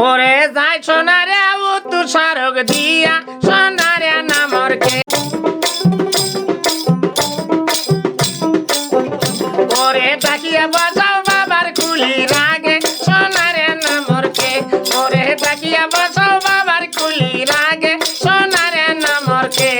ওরে যাই সোনারে উত্তর সড়ক দিয়া সোনারে নামরকে ওরে তাকিয়া বসাও বাবার কুলি রাগে সোনারে নামরকে ওরে তাকিয়া বসাও বাবার কুলি রাগে সোনারে নামরকে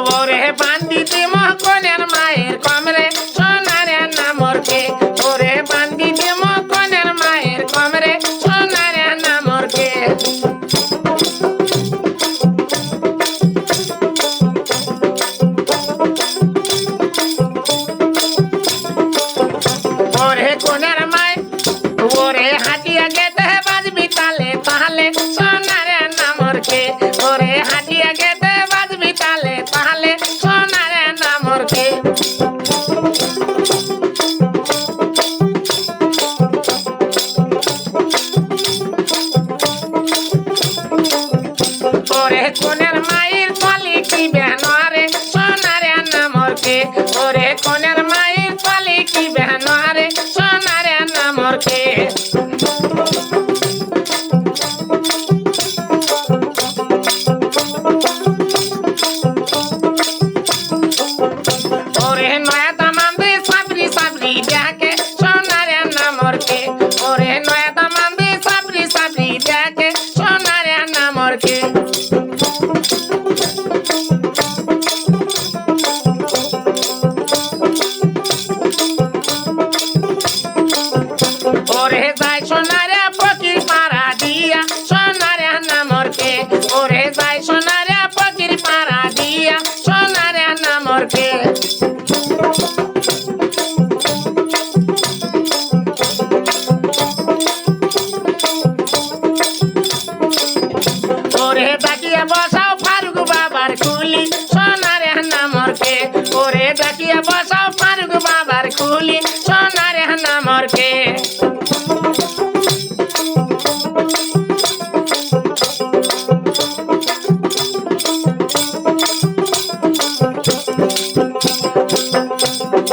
ওরে বান্দিতে মহকনের মায়ের কমরে সোনারে নামরকে ওরে বান্দিতে মহকনের মায়ের কমরে সোনারে নামরকে ওরে কোনের মায় ওরে হাটিয়া গেতে বাজবি তালে তাহলে সোনারে নামরকে ওরে হাটিয়া গেতে বাজবি তালে তাহলে সোনারে নামরকে ওরে কোনের মায়ের কলি কি বেহনারে সোনারে নামরকে ওরে কোনের মায়ের কলি কি বেহনারে সোনারে নামরকে ওরে নয়া দামান্দে সাবরি সাবরি দেখে সোনারে নামরকে ওরে নয়া দামান্দে সাবরি সাবরি দেখে সোনারে নামরকে ওরে যাই সোনারে ফকির পাড়া দিয়া সোনারে নামরকে ওরে যাই সোনারে ফকির পাড়া দিয়া সোনারে নামরকে ওরে তাকিয়া বসাও ফারুক বাবার কুলি সোনারে নামরকে ওরে তাকিয়া বসাও ফারুক বাবার কুলি সোনারে নামরকে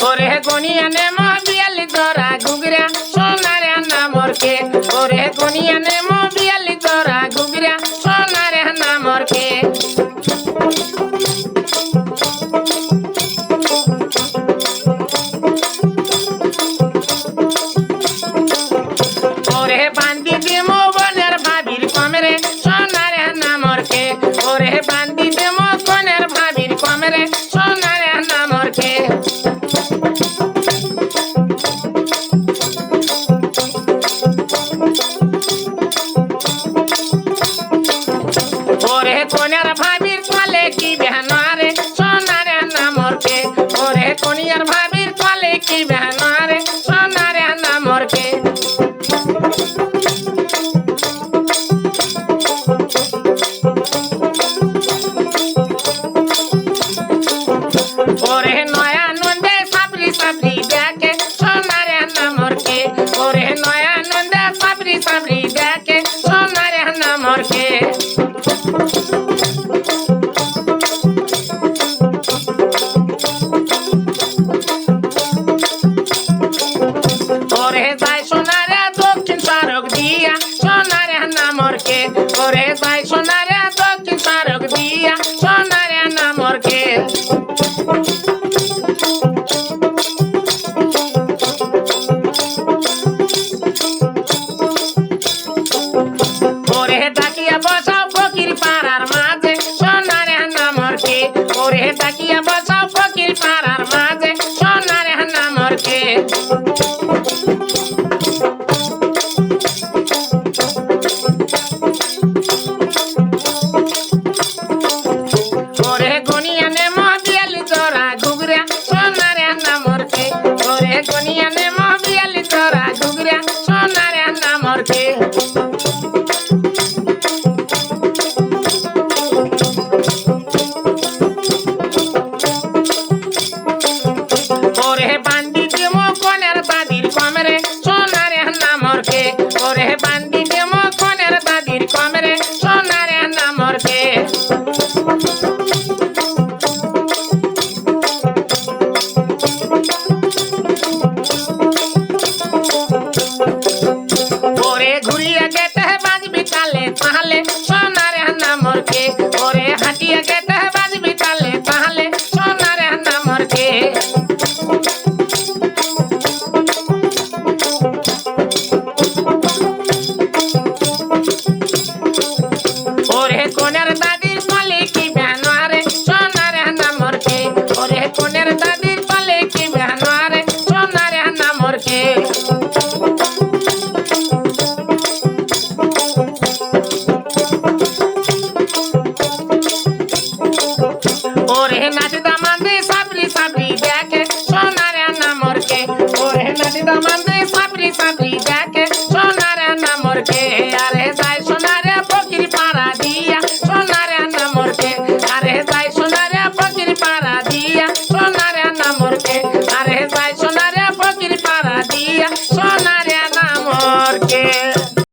ওরে গনিয়া নে মবিয়ালি দরা গুগরা সোনারে নামরকে ওরে গনিয়া নে মবিয়ালি দরা গুগরা সোনারে নামরকে ওরে বান্দি দিমো বনের ভাবির কমরে সোনারে নামরকে ওরে বান্দি দিমো বনের ভাবির কমরে সোনারে নামরকে ওরে কোনের ভাবির কলে কি বেহনারে সোনারে নামরকে ওরে কোনিয়ার ভাবির কলে কি বেহনারে সোনারে নামরকে ওরে নয়া নন্দে সাবরি সাবরি দেখে সোনারে নামরকে ওরে নয়া নন্দে সাবরি সাবরি দেখে সোনারে নামরকে ওরে যাই সোনারে দক্ষিণ সড়ক দিয়া সোনারে নামরকে ওরে যাই সোনারে দক্ষিণ সড়ক দিয়া সোনারে নামরকে ওরে তাকিয়া বসাও ফকির পাড়ার মাঝে সোনারে নামরকে ওরে তাকিয়া বসাও ফকির পাড়ার মাঝে সোনারে নামরকে ওরে গনিয়া নে মবিয়ালি দরা গুগরা সোনারে নামরকে ওরে গনিয়া নে মবিয়ালি দরা গুগরা সোনারে নামরকে ওরে বান্দি দেমো কোনের দাদির কমরে সোনারে নামরকে ওরে বান্দি দেমো কোনের দাদির কমরে সোনারে নামরকে ওরে ঘুরিয়ে যেতে বাজবি তালে তাহলে সোনারে নামরকে ওরে হাঁটিয়ে যেতে বাজবি তালে তাহলে সোনারে নামরকে ওরে কোনের দাদির পালে কি বেহানোয়ারে সোনারে নামরকে ওরে কোনের দাদির পালে কি বেহানোয়ারে সোনারে নামরকে ওরে নাচ দামান্দে সাবরি সাবরি দেখে সোনারে নামরকে ওরে নাচ দামান্দে সাবরি সাবরি